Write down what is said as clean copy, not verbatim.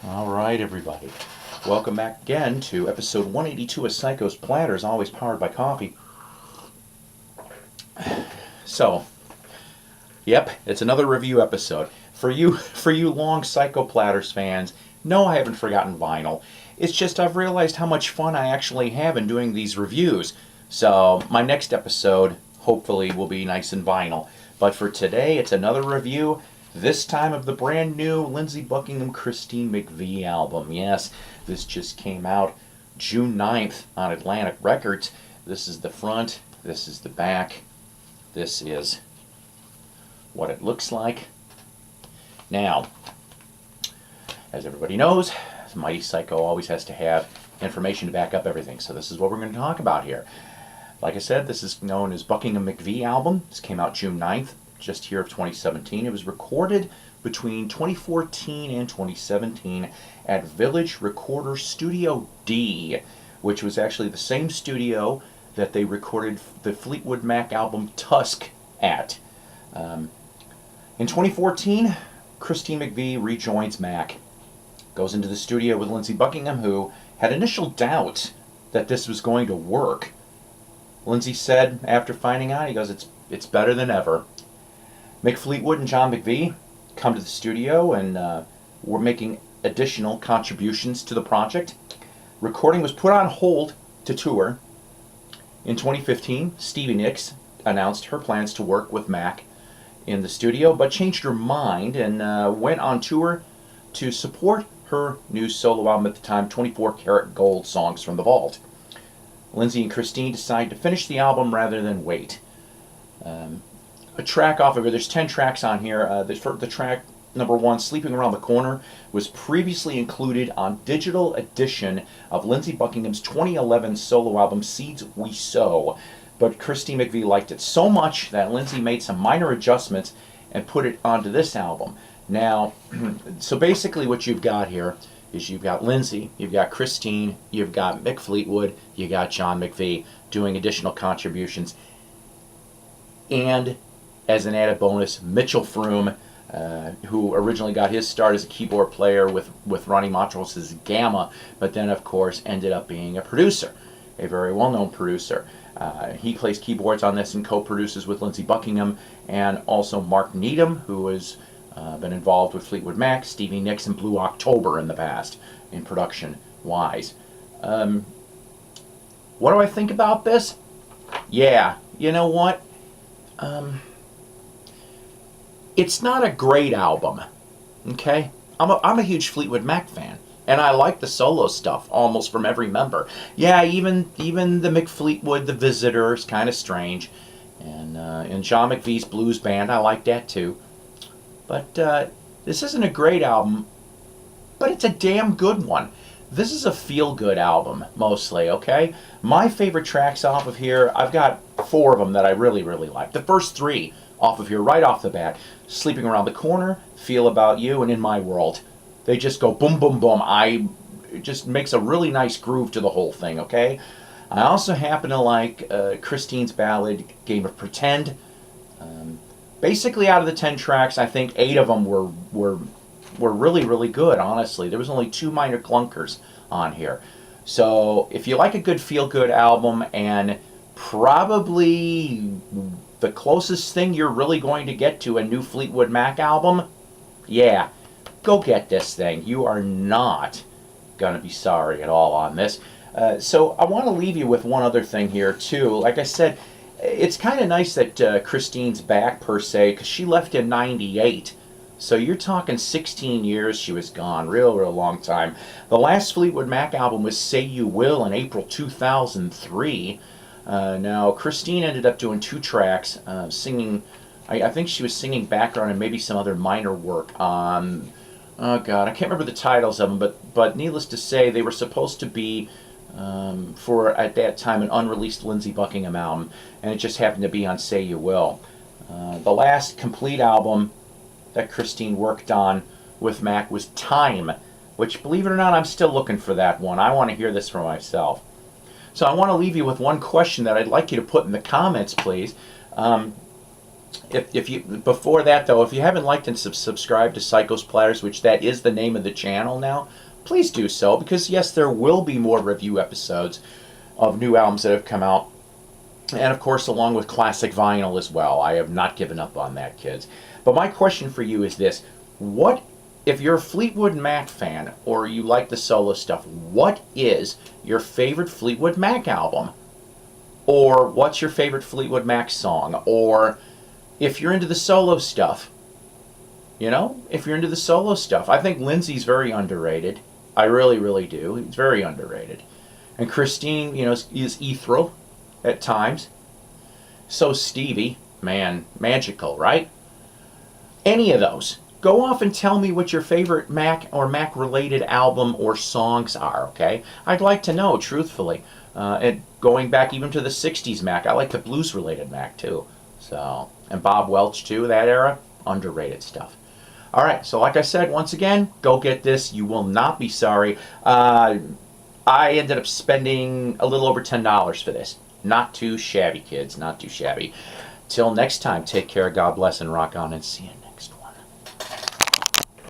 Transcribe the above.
All right, everybody. Welcome back again to episode 182 of Psycho's Platters, always powered by coffee. So, yep, it's another review episode. For you long Psycho Platters fans, no, I haven't forgotten vinyl. It's just I've realized how much fun I actually have in doing these reviews. So, my next episode, hopefully, will be nice and vinyl. But for today, it's another review. This time of the brand new Lindsey Buckingham Christine McVie album. Yes, this just came out June 9th on Atlantic Records. This is the front, this is the back, this is what it looks like. Now, as everybody knows, Mighty Psycho always has to have information to back up everything, so this is what we're going to talk about here. Like I said, this is known as Buckingham McVie album. This came out June 9th. Just here of 2017. It was recorded between 2014 and 2017 at Village Recorder Studio D, which was actually the same studio that they recorded the Fleetwood Mac album Tusk at. In 2014, Christine McVie rejoins Mac, goes into the studio with Lindsey Buckingham, who had initial doubts that this was going to work. Lindsey said after finding out, he goes, it's better than ever. Fleetwood and John McVie come to the studio and were making additional contributions to the project. Recording was put on hold to tour. In 2015, Stevie Nicks announced her plans to work with Mac in the studio, but changed her mind and went on tour to support her new solo album at the time, 24 Karat Gold Songs from the Vault. Lindsey and Christine decided to finish the album rather than wait. A track off of here, there's 10 tracks on here. The track number 1, Sleeping Around the Corner, was previously included on digital edition of Lindsey Buckingham's 2011 solo album Seeds We Sow. But Christine McVie liked it so much that Lindsey made some minor adjustments and put it onto this album. Now, so basically what you've got here is you've got Lindsey, you've got Christine, you've got Fleetwood, you got John McVie doing additional contributions. And as an added bonus, Mitchell Froom, who originally got his start as a keyboard player with Ronnie Montrose' Gamma, but then, of course, ended up being a producer, a very well-known producer. He plays keyboards on this and co-produces with Lindsey Buckingham, and also Mark Needham, who has been involved with Fleetwood Mac, Stevie Nicks, and Blue October in the past, in production-wise. What do I think about this? Yeah, you know what? It's not a great album, okay? I'm a huge Fleetwood Mac fan, and I like the solo stuff almost from every member. Yeah, even the Fleetwood, The Visitor, is kind of strange, and John McVie's Blues Band, I like that too. But this isn't a great album, but it's a damn good one. This is a feel-good album, mostly, okay? My favorite tracks off of here, I've got 4 of them that I really, really like. The first 3 off of here, right off the bat, Sleeping Around the Corner, Feel About You, and In My World. They just go boom, boom, boom. It just makes a really nice groove to the whole thing, okay? I also happen to like Christine's ballad, Game of Pretend. Basically, out of the 10 tracks, I think 8 of them were really, really good, honestly. There was only 2 minor clunkers on here. So, if you like a good feel-good album, and probably the closest thing you're really going to get to a new Fleetwood Mac album, yeah, go get this thing. You are not going to be sorry at all on this. So I want to leave you with one other thing here, too. Like I said, it's kind of nice that Christine's back, per se, because she left in 98. So you're talking 16 years she was gone. Real long time. The last Fleetwood Mac album was Say You Will in April 2003. Now, Christine ended up doing 2 tracks, singing, I think she was singing background and maybe some other minor work on, oh God, I can't remember the titles of them, but needless to say, they were supposed to be, for, at that time, an unreleased Lindsey Buckingham album, and it just happened to be on Say You Will. The last complete album that Christine worked on with Mac was Time, which, believe it or not, I'm still looking for that one. I want to hear this for myself. So I want to leave you with one question that I'd like you to put in the comments, please. if you before that though, if you haven't liked and subscribed to Psycho's Platters, which that is the name of the channel now, please do so, because yes, there will be more review episodes of new albums that have come out, and of course along with classic vinyl as well. I have not given up on that, kids. But my question for you is this: what, if you're a Fleetwood Mac fan or you like the solo stuff, what is your favorite Fleetwood Mac album? Or what's your favorite Fleetwood Mac song? Or if you're into the solo stuff, you know, if you're into the solo stuff, I think Lindsey's very underrated. I really, really do. He's very underrated. And Christine, you know, is ethereal at times. So Stevie, man, magical, right? Any of those. Go off and tell me what your favorite Mac or Mac-related album or songs are, okay? I'd like to know, truthfully. And going back even to the 60s Mac, I like the blues-related Mac, too. So, and Bob Welch, too, that era. Underrated stuff. All right, so like I said, once again, go get this. You will not be sorry. I ended up spending a little over $10 for this. Not too shabby, kids. Not too shabby. Till next time, take care, God bless, and rock on, and see you.